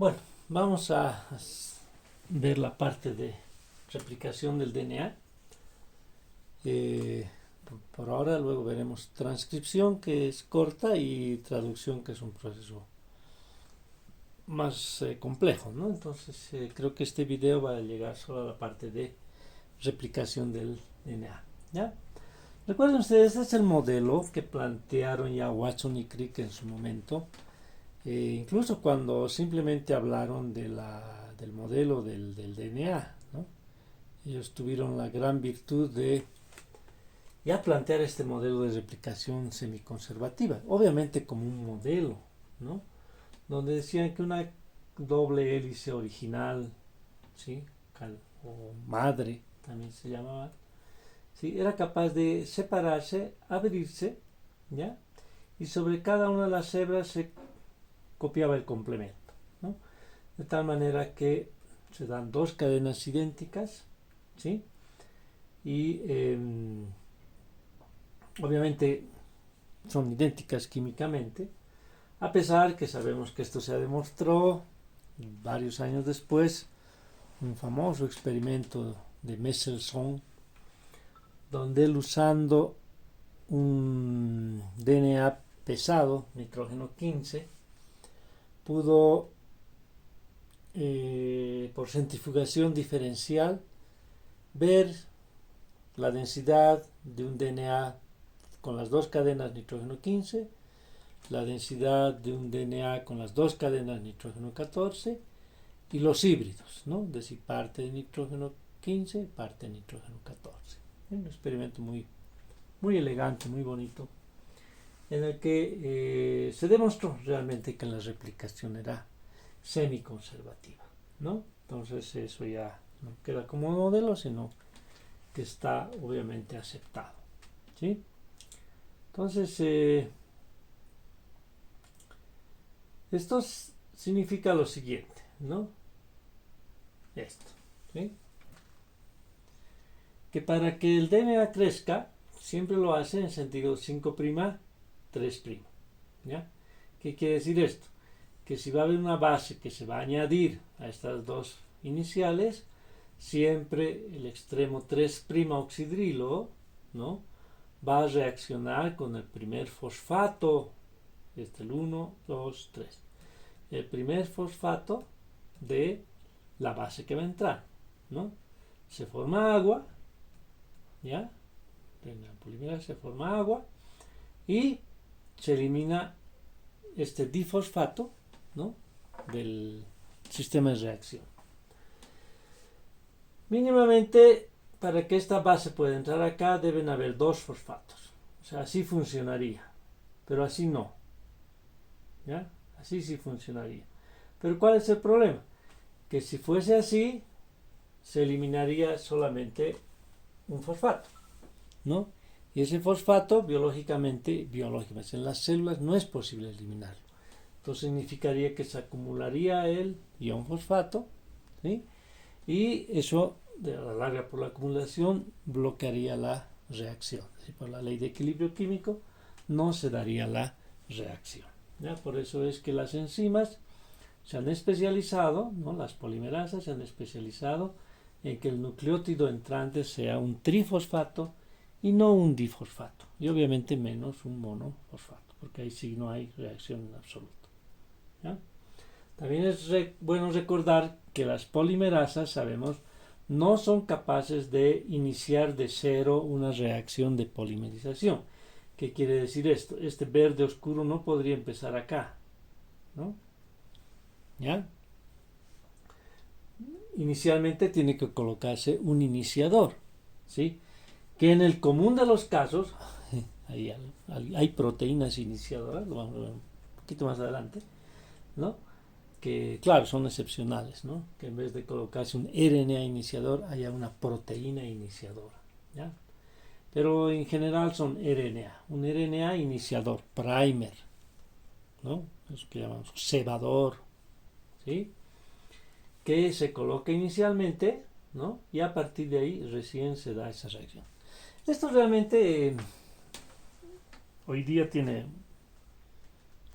Bueno, vamos a ver la parte de replicación del DNA. Por ahora, luego veremos transcripción, que es corta, y traducción, que es un proceso más complejo, ¿no? Entonces, creo que este video va a llegar solo a la parte de replicación del DNA, ¿ya? Recuerden ustedes, este es el modelo que plantearon ya Watson y Crick en su momento. Incluso cuando simplemente hablaron del modelo del DNA, ¿no? Ellos tuvieron la gran virtud de ya plantear este modelo de replicación semiconservativa, obviamente como un modelo, ¿no? Donde decían que una doble hélice original, ¿sí? O madre, también se llamaba, ¿sí? Era capaz de separarse, abrirse, ¿ya? Y sobre cada una de las hebras se copiaba el complemento, ¿no? De tal manera que se dan dos cadenas idénticas, ¿sí? Y obviamente son idénticas químicamente, a pesar que sabemos que esto se demostró varios años después, un famoso experimento de Mendelssohn, donde él, usando un DNA pesado, nitrógeno 15, pudo por centrifugación diferencial ver la densidad de un DNA con las dos cadenas nitrógeno 15, la densidad de un DNA con las dos cadenas nitrógeno 14 y los híbridos, ¿no? Es decir, parte de nitrógeno 15, parte de nitrógeno 14. Un experimento muy, muy elegante, muy bonito, en el que se demostró realmente que la replicación era semiconservativa, ¿no? Entonces eso ya no queda como modelo, sino que está obviamente aceptado, ¿sí? Entonces, esto significa lo siguiente, ¿no? Esto, ¿sí? Que para que el DNA crezca, siempre lo hace en sentido 5', 3', ¿ya? ¿Qué quiere decir esto? Que si va a haber una base que se va a añadir a estas dos iniciales, siempre el extremo 3' oxidrilo, ¿no? Va a reaccionar con el primer fosfato, el 1, 2, 3. El primer fosfato de la base que va a entrar, ¿no? Se forma agua, ¿ya? En la polimerasa se forma agua y se elimina este difosfato, ¿no? Del sistema de reacción. Mínimamente, para que esta base pueda entrar acá, deben haber dos fosfatos. O sea, así funcionaría, pero así no, ¿ya? Así sí funcionaría. Pero ¿cuál es el problema? Que si fuese así, se eliminaría solamente un fosfato, ¿no? Y ese fosfato, biológicamente, en las células no es posible eliminarlo. Entonces significaría que se acumularía el ion fosfato, ¿sí? Y eso, de la larga, por la acumulación, bloquearía la reacción. ¿Sí? Por la ley de equilibrio químico no se daría la reacción, ¿ya? Por eso es que las enzimas se han especializado, ¿no? Las polimerasas se han especializado en que el nucleótido entrante sea un trifosfato y no un difosfato, y obviamente menos un monofosfato, porque ahí sí no hay reacción en absoluto, ¿ya? También es bueno recordar que las polimerasas, sabemos, no son capaces de iniciar de cero una reacción de polimerización. ¿Qué quiere decir esto? Este verde oscuro no podría empezar acá, ¿no? ¿Ya? Inicialmente tiene que colocarse un iniciador, ¿sí? Que en el común de los casos hay proteínas iniciadoras, lo vamos a ver un poquito más adelante, ¿no? Que claro, son excepcionales, ¿no? Que en vez de colocarse un RNA iniciador haya una proteína iniciadora, ¿ya? Pero en general son RNA, un RNA iniciador, primer, ¿no? Eso que llamamos cebador, ¿sí? Que se coloca inicialmente, ¿no? Y a partir de ahí recién se da esa reacción. Esto realmente hoy día tiene,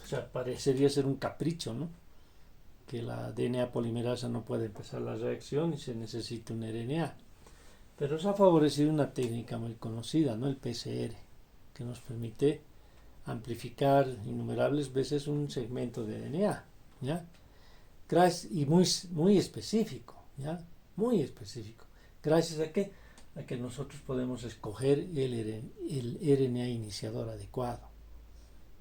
o sea, parecería ser un capricho, ¿no? que la DNA polimerasa no puede empezar la reacción y se necesita un RNA. Pero eso ha favorecido una técnica muy conocida, ¿no? El PCR, que nos permite amplificar innumerables veces un segmento de DNA, ¿ya? Y muy específico, ¿ya? Muy específico. ¿Gracias a qué? A que nosotros podemos escoger el RNA iniciador adecuado,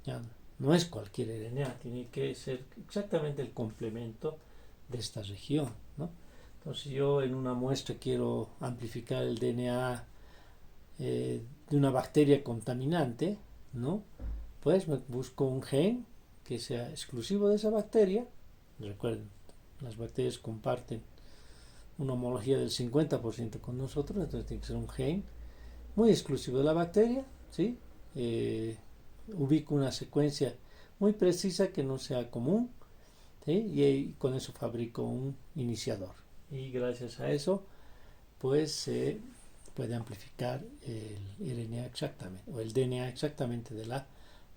¿ya? No es cualquier RNA, tiene que ser exactamente el complemento de esta región, ¿no? Entonces, si yo en una muestra quiero amplificar el DNA de una bacteria contaminante, ¿no? Pues me busco un gen que sea exclusivo de esa bacteria. Recuerden, las bacterias comparten una homología del 50% con nosotros, entonces tiene que ser un gen muy exclusivo de la bacteria, ¿sí? Ubico una secuencia muy precisa que no sea común, ¿sí? Y con eso fabrico un iniciador. Y gracias a eso, pues se puede amplificar el RNA exactamente, o el DNA exactamente de la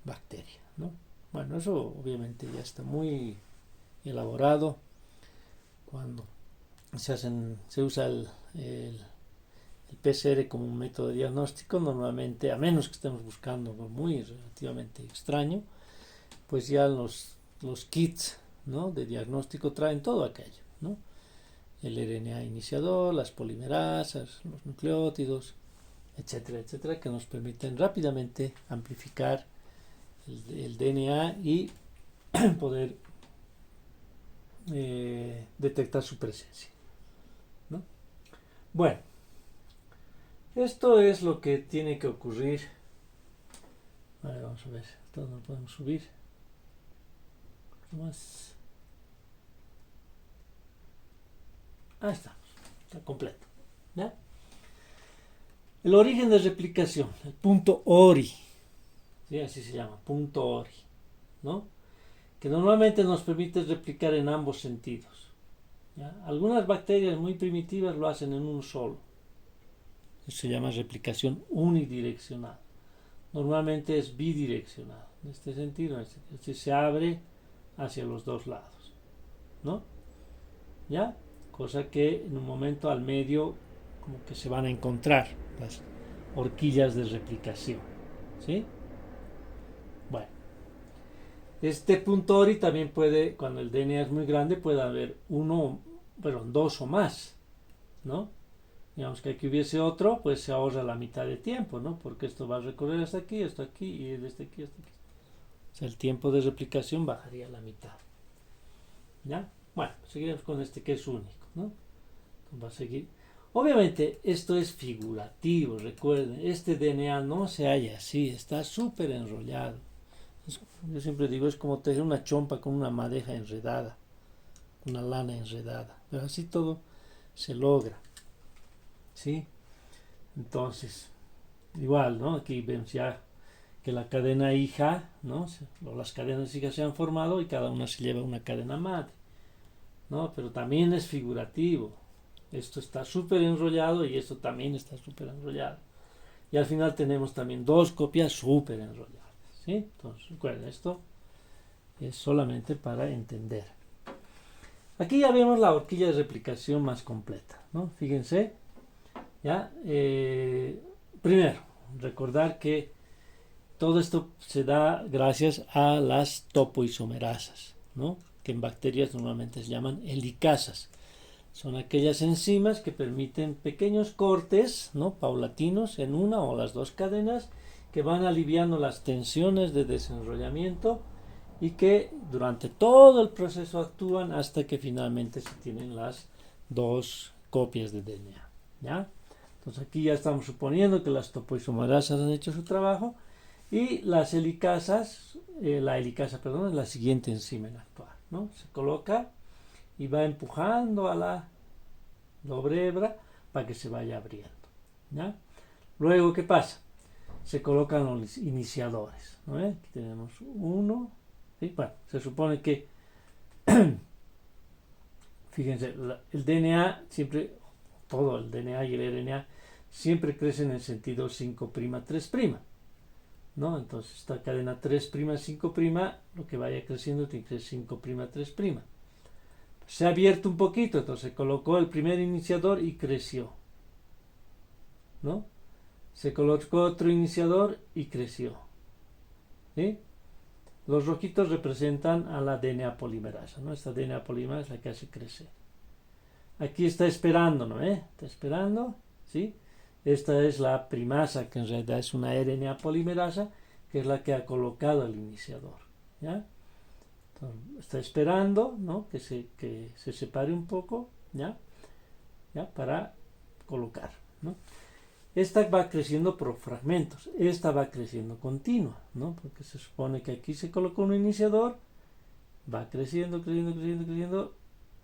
bacteria, ¿no? Bueno, eso obviamente ya está muy elaborado cuando se usa el PCR como un método de diagnóstico. Normalmente, a menos que estemos buscando algo muy relativamente extraño, pues ya los kits, ¿no?, de diagnóstico traen todo aquello, ¿no? El RNA iniciador, las polimerasas, los nucleótidos, etcétera, etcétera, que nos permiten rápidamente amplificar el DNA y poder detectar su presencia, ¿no? Bueno, esto es lo que tiene que ocurrir. Vale, vamos a ver, esto no lo podemos subir. Más. Ahí está completo, ¿ya? El origen de replicación, el punto ORI, ¿sí? Así se llama, punto ORI, ¿no? Que normalmente nos permite replicar en ambos sentidos, ¿ya? Algunas bacterias muy primitivas lo hacen en uno solo. Eso se llama replicación unidireccional. Normalmente es bidireccional. En este sentido, se abre hacia los dos lados, ¿no? ¿Ya? Cosa que en un momento al medio como que se van a encontrar las horquillas de replicación, ¿sí? Bueno, este punto ORI también puede, cuando el DNA es muy grande, puede haber dos o más, ¿no? Digamos que aquí hubiese otro, pues se ahorra la mitad de tiempo, ¿no? Porque esto va a recorrer hasta aquí y desde aquí hasta aquí. O sea, el tiempo de replicación bajaría a la mitad, ¿ya? Bueno, seguiremos con este que es único, ¿no? Va a seguir. Obviamente esto es figurativo, recuerden, este DNA no se halla así, está súper enrollado. Yo siempre digo, es como tejer una chompa con una madeja enredada, una lana enredada, pero así todo se logra, ¿sí? Entonces, igual, ¿no? Aquí vemos ya que la cadena hija, ¿no? Las cadenas hijas se han formado y cada una se lleva una cadena madre, ¿no? Pero también es figurativo. Esto está súper enrollado y esto también está súper enrollado. Y al final tenemos también dos copias súper enrolladas, ¿sí? Entonces, recuerden, esto es solamente para entender. Aquí ya vemos la horquilla de replicación más completa, ¿no? Fíjense, ¿ya? Primero, recordar que todo esto se da gracias a las topoisomerasas, ¿no? Que en bacterias normalmente se llaman helicasas. Son aquellas enzimas que permiten pequeños cortes, ¿no?, paulatinos en una o las dos cadenas que van aliviando las tensiones de desenrollamiento y que durante todo el proceso actúan hasta que finalmente se tienen las dos copias de DNA, ¿ya? Entonces aquí ya estamos suponiendo que las topoisomerasas han hecho su trabajo y las helicasas, la helicasa, perdón, es la siguiente enzima en actuar, ¿no? Se coloca y va empujando a la doble hebra para que se vaya abriendo, ¿ya? Luego, ¿qué pasa? Se colocan los iniciadores, ¿no? Aquí tenemos uno, ¿sí? Bueno, se supone que fíjense, el DNA siempre, todo el DNA y el RNA siempre crecen en el sentido 5', 3', ¿no? Entonces esta cadena 3', 5', lo que vaya creciendo tiene que ser 5', 3'. se ha abierto un poquito, entonces colocó el primer iniciador y creció, ¿no? Se colocó otro iniciador y creció, ¿sí? Los rojitos representan a la DNA polimerasa, ¿no? Esta DNA polimerasa es la que hace crecer. Aquí está esperando, ¿no? Está esperando, ¿sí? Esta es la primasa, que en realidad es una RNA polimerasa, que es la que ha colocado el iniciador, ¿ya? Entonces, está esperando, ¿no? que se separe un poco, ¿ya? Para colocar, ¿no? Esta va creciendo por fragmentos, esta va creciendo continua, ¿no? Porque se supone que aquí se colocó un iniciador, va creciendo, creciendo, creciendo, creciendo,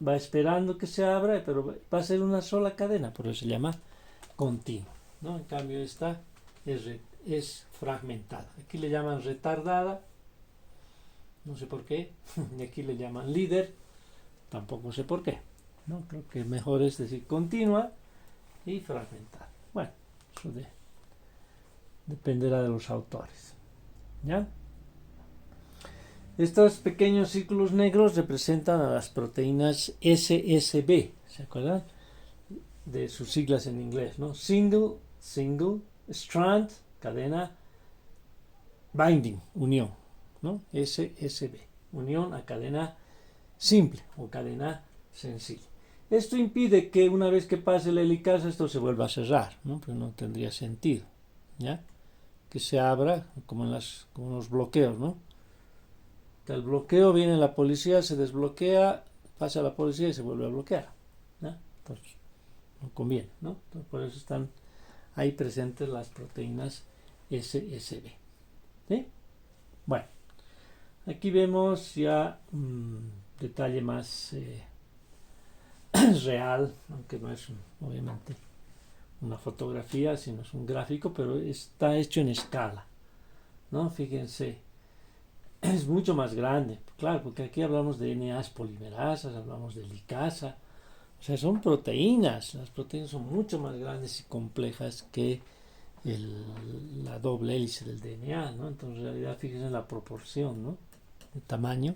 va esperando que se abra, pero va a ser una sola cadena, por eso se llama continua, ¿no? En cambio esta es fragmentada. Aquí le llaman retardada, no sé por qué, y aquí le llaman líder, tampoco sé por qué, ¿no? Creo que mejor es decir continua y fragmentada. Bueno, eso dependerá de los autores, ¿ya? Estos pequeños círculos negros representan a las proteínas SSB, ¿se acuerdan? De sus siglas en inglés, ¿no? Single, strand, cadena, binding, unión, ¿no? SSB, unión a cadena simple o cadena sencilla. Esto impide que una vez que pase la helicasa esto se vuelva a cerrar, ¿no? Pero no tendría sentido, ¿ya? Que se abra como en los bloqueos, ¿no? Que al bloqueo viene la policía, se desbloquea, pasa la policía y se vuelve a bloquear, ¿no? Entonces no conviene, ¿no? Entonces, por eso están ahí presentes las proteínas SSB, ¿sí? Bueno, aquí vemos ya un detalle más real, aunque no es obviamente una fotografía, sino es un gráfico, pero está hecho en escala, ¿no? Fíjense, es mucho más grande, claro, porque aquí hablamos de NAs polimerasas, hablamos de licasa, o sea, son proteínas, las proteínas son mucho más grandes y complejas que la doble hélice del DNA, ¿no? Entonces, en realidad, fíjense en la proporción, ¿no? De tamaño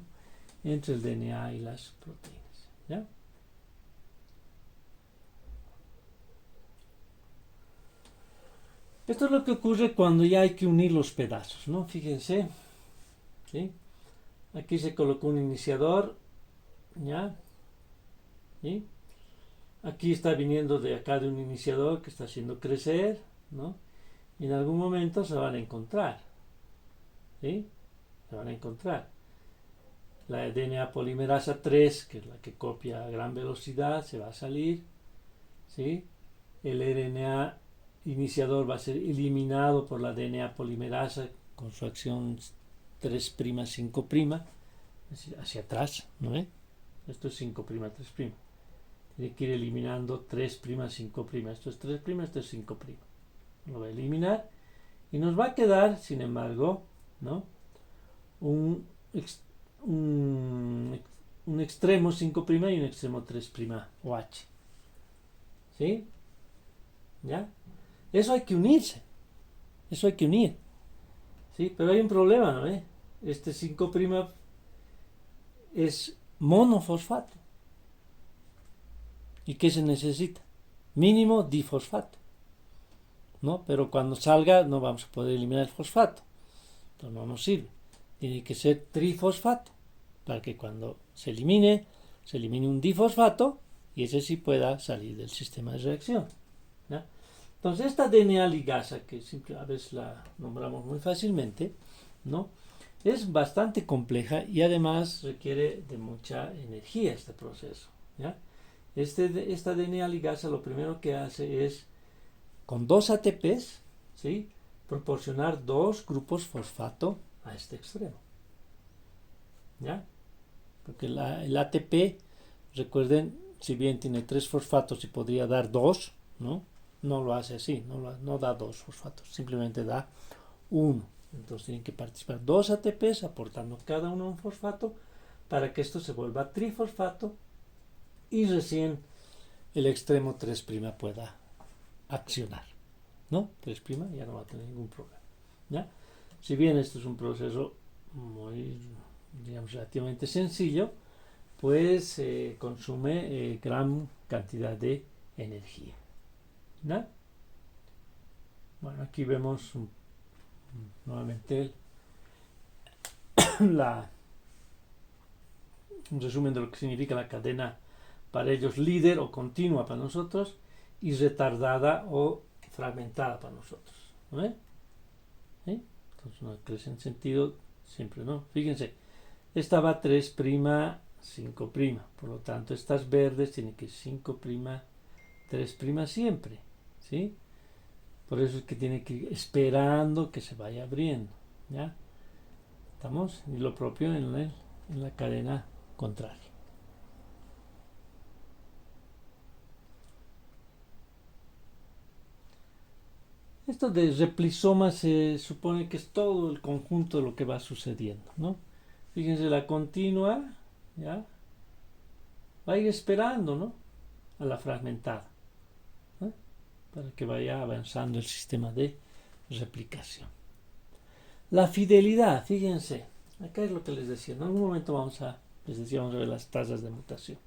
entre el DNA y las proteínas, ¿ya? Esto es lo que ocurre cuando ya hay que unir los pedazos, ¿no? Fíjense, ¿sí? Aquí se colocó un iniciador, ¿ya? ¿Sí? Aquí está viniendo de acá de un iniciador que está haciendo crecer, ¿no? Y en algún momento se van a encontrar, ¿sí? Se van a encontrar. La DNA polimerasa 3, que es la que copia a gran velocidad, se va a salir, ¿sí? El RNA iniciador va a ser eliminado por la DNA polimerasa con su acción 3', 5', es decir, hacia atrás, ¿no? Esto es 5', 3'. Tiene que ir eliminando 3', 5'. Esto es 3', esto es 5'. Lo va a eliminar y nos va a quedar, sin embargo, ¿no? un extremo 5' y un extremo 3' o H. ¿Sí? ¿Ya? Eso hay que unirse. Eso hay que unir. ¿Sí? Pero hay un problema, ¿no? Este 5' es monofosfato. ¿Y qué se necesita? Mínimo difosfato, ¿no? Pero cuando salga no vamos a poder eliminar el fosfato. Entonces no nos sirve. Tiene que ser trifosfato para que cuando se elimine un difosfato y ese sí pueda salir del sistema de reacción, ¿ya? Entonces esta DNA ligasa, que a veces la nombramos muy fácilmente, ¿no? Es bastante compleja y además requiere de mucha energía este proceso, ¿ya? Esta DNA ligasa lo primero que hace es, con 2 ATPs, ¿sí?, proporcionar 2 grupos fosfato a este extremo, ¿ya? Porque el ATP, recuerden, si bien tiene 3 fosfatos y podría dar 2, ¿no? No lo hace así, no da 2 fosfatos, simplemente da 1. Entonces tienen que participar 2 ATPs aportando cada uno un fosfato para que esto se vuelva trifosfato y recién el extremo 3' pueda accionar, ¿no? 3' ya no va a tener ningún problema, ¿ya? Si bien esto es un proceso muy, digamos, relativamente sencillo, pues consume gran cantidad de energía, ¿no? Bueno, aquí vemos nuevamente un resumen de lo que significa la cadena para ellos: líder o continua para nosotros, y retardada o fragmentada para nosotros, ¿no? Entonces no crece en sentido siempre, ¿no? Fíjense, esta va 3', 5', por lo tanto estas verdes tienen que 5', 3' siempre, ¿sí? Por eso es que tiene que ir esperando que se vaya abriendo, ¿ya? ¿Estamos? Y lo propio en la cadena contraria. Esto de replisoma se supone que es todo el conjunto de lo que va sucediendo, ¿no? Fíjense, la continua, ¿ya? Va a ir esperando, ¿no? A la fragmentada, ¿no? Para que vaya avanzando el sistema de replicación. La fidelidad, fíjense, acá es lo que les decía, en algún momento les decía, vamos a ver las tasas de mutación.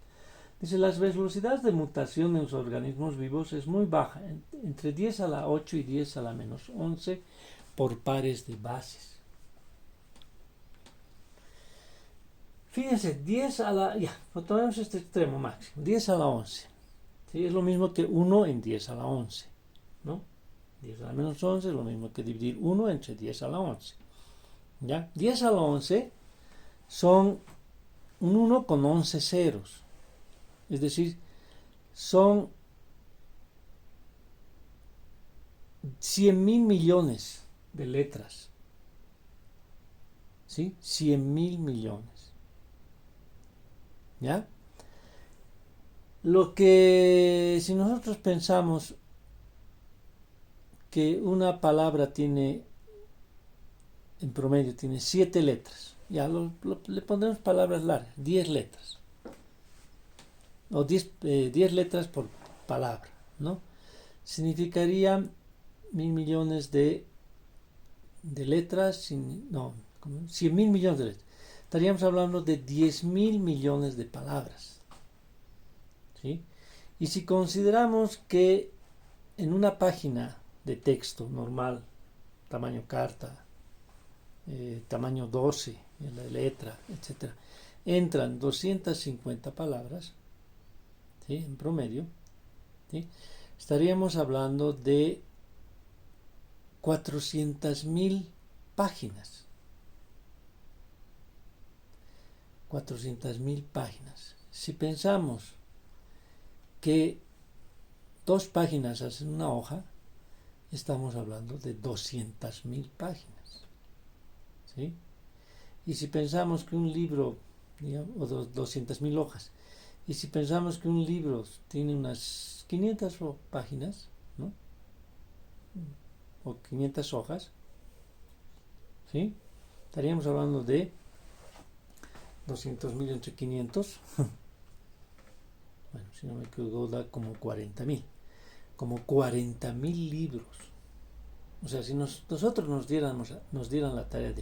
Dice, las velocidades de mutación en los organismos vivos es muy baja, entre 10 a la 8 y 10 a la menos 11 por pares de bases. Fíjense, 10 a la... Ya, tomemos este extremo máximo, 10 a la 11. ¿Sí? Es lo mismo que 1 en 10 a la 11, ¿no? 10 a la menos 11 es lo mismo que dividir 1 entre 10 a la 11. ¿Ya? 10 a la 11 son un 1 con 11 ceros. Es decir, son 100.000 millones de letras. ¿Sí? 100.000 millones. ¿Ya? Lo que, si nosotros pensamos que una palabra tiene, en promedio, tiene 7 letras, ya le pondremos palabras largas, 10 letras. O 10 letras por palabra, ¿no? Significaría 1.000 millones de letras, no, 100.000 millones de letras. Estaríamos hablando de 10.000 millones de palabras, ¿sí? Y si consideramos que en una página de texto normal, tamaño carta, tamaño 12, la letra, etc., entran 250 palabras, ¿sí? En promedio, ¿sí? Estaríamos hablando de 400.000 páginas. 400.000 páginas. Si pensamos que 2 páginas hacen una hoja, estamos hablando de 200.000 páginas, ¿sí? Y si pensamos que un libro, digamos, o 200.000 hojas, y si pensamos que un libro tiene unas 500 páginas, ¿no? O 500 hojas, ¿sí? Estaríamos hablando de 200.000 entre 500. Bueno, si no me equivoco, da como 40.000. Como 40.000 libros. O sea, si nosotros nos dieran la tarea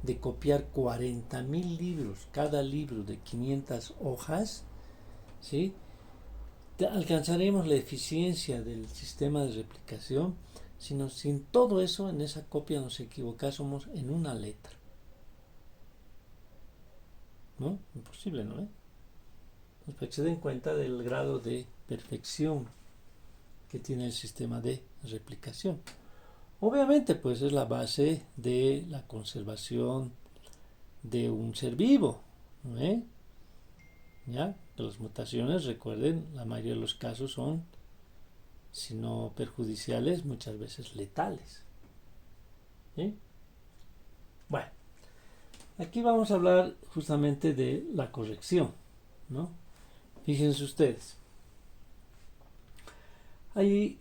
de copiar 40.000 libros, cada libro de 500 hojas, ¿sí? Alcanzaremos la eficiencia del sistema de replicación si en todo eso, en esa copia, nos equivocásemos en una letra. ¿No? Imposible, ¿no? Pues para que se den cuenta del grado de perfección que tiene el sistema de replicación. Obviamente, pues es la base de la conservación de un ser vivo, ¿no? ¿Ya? Las mutaciones, recuerden, la mayoría de los casos son, si no perjudiciales, muchas veces letales. ¿Sí? Bueno, aquí vamos a hablar justamente de la corrección, ¿no? Fíjense ustedes. Hay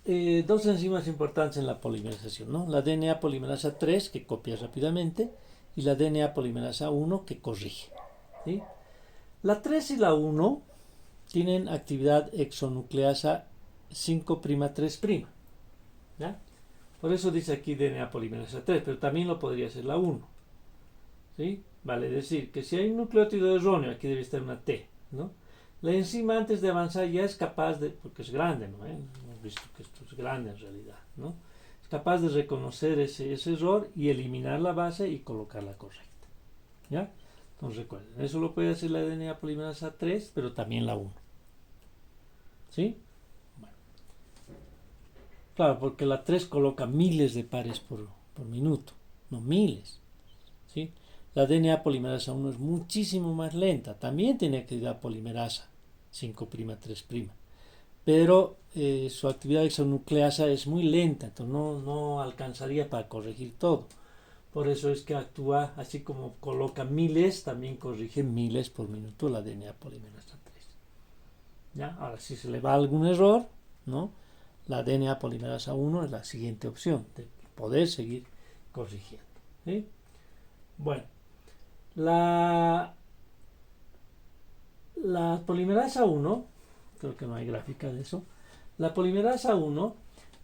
2 enzimas importantes en la polimerización, ¿no? La DNA polimerasa 3, que copia rápidamente, y la DNA polimerasa 1, que corrige, ¿sí? La 3 y la 1 tienen actividad exonucleasa 5'3', ¿ya? Por eso dice aquí DNA polimerasa 3, pero también lo podría ser la 1, ¿sí? vale decir que si hay un nucleótido erróneo, aquí debe estar una T, ¿no? La enzima antes de avanzar ya es capaz de, porque es grande, ¿no? Hemos visto que esto es grande en realidad, ¿no? Es capaz de reconocer ese error y eliminar la base y colocarla correcta, ¿ya? Entonces recuerden, eso lo puede hacer la DNA polimerasa 3, pero también la 1, ¿sí? Bueno. Claro, porque la 3 coloca miles de pares por minuto, no miles, ¿sí? La DNA polimerasa 1 es muchísimo más lenta, también tiene actividad polimerasa 5', 3', pero su actividad exonucleasa es muy lenta, entonces no alcanzaría para corregir todo. Por eso es que actúa, así como coloca miles, también corrige miles por minuto la DNA polimerasa 3. ¿Ya? Ahora, si se le va algún error, ¿no? La DNA polimerasa 1 es la siguiente opción de poder seguir corrigiendo, ¿sí? Bueno, la polimerasa 1, creo que no hay gráfica de eso, la polimerasa 1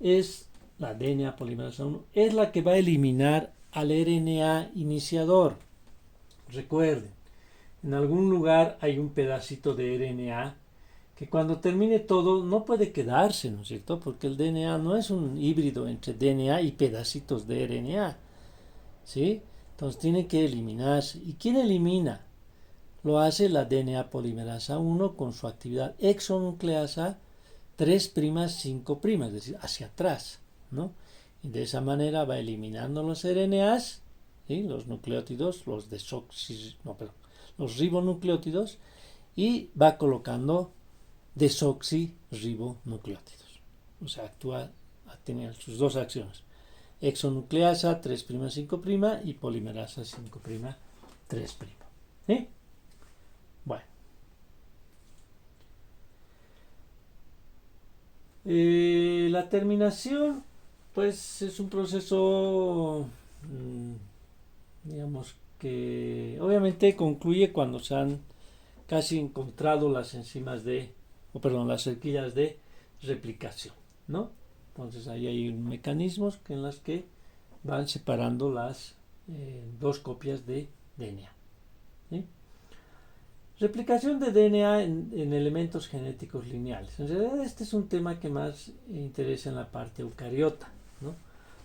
es, la DNA polimerasa 1, es la que va a eliminar al RNA iniciador. Recuerden, en algún lugar hay un pedacito de RNA que cuando termine todo no puede quedarse, ¿no es cierto? Porque el DNA no es un híbrido entre DNA y pedacitos de RNA, ¿sí? Entonces tiene que eliminarse. ¿Y quién elimina? Lo hace la DNA polimerasa 1 con su actividad exonucleasa 3', 5', es decir, hacia atrás, ¿no? Y de esa manera va eliminando los RNAs, ¿sí? Los nucleótidos, los los ribonucleótidos, y va colocando desoxirribonucleótidos. O sea, tiene sus dos acciones. Exonucleasa 3', 5' y polimerasa 5', 3'. ¿Sí? Bueno. La terminación, pues es un proceso, digamos que obviamente concluye cuando se han casi encontrado las enzimas las cerquillas de replicación, ¿no? Entonces ahí hay mecanismos en los que van separando las dos copias de DNA, ¿sí? Replicación de DNA en elementos genéticos lineales. En realidad este es un tema que más interesa en la parte eucariota, ¿no?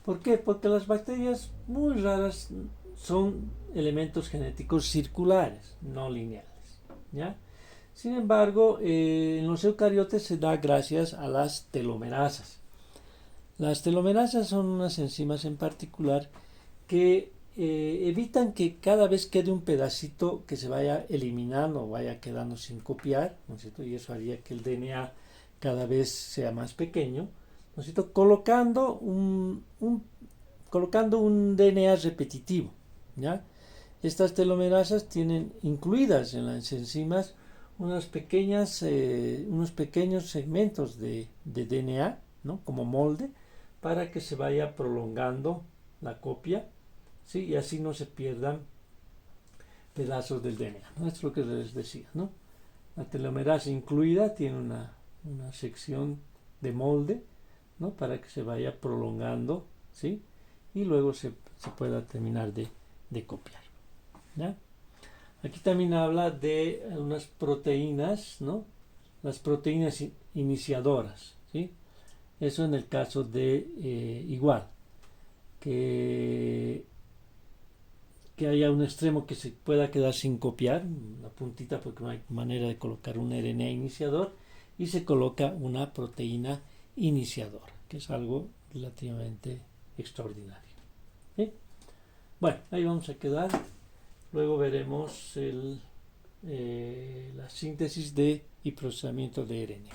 ¿Por qué? Porque las bacterias muy raras son elementos genéticos circulares, no lineales, ¿ya? Sin embargo, en los eucariotes se da gracias a las telomerasas. Las telomerasas son unas enzimas en particular que evitan que cada vez quede un pedacito que se vaya eliminando o vaya quedando sin copiar, ¿no es cierto? Y eso haría que el DNA cada vez sea más pequeño, ¿no es cierto? Colocando un DNA repetitivo, ¿ya? Estas telomerasas tienen incluidas en las enzimas unos pequeños segmentos de DNA, ¿no? Como molde, para que se vaya prolongando la copia, ¿sí? Y así no se pierdan pedazos del DNA, ¿no? Esto es lo que les decía, ¿no? La telomerasa incluida tiene una sección de molde, ¿no? Para que se vaya prolongando, ¿sí? Y luego se pueda terminar de copiar, ¿ya? Aquí también habla de unas proteínas, ¿no? Las proteínas iniciadoras, ¿sí? Eso en el caso de igual, que haya un extremo que se pueda quedar sin copiar, una puntita porque no hay manera de colocar un RNA iniciador, y se coloca una proteína iniciadora, que es algo relativamente extraordinario, ¿sí? Bueno, ahí vamos a quedar. Luego veremos la síntesis y procesamiento de RNA.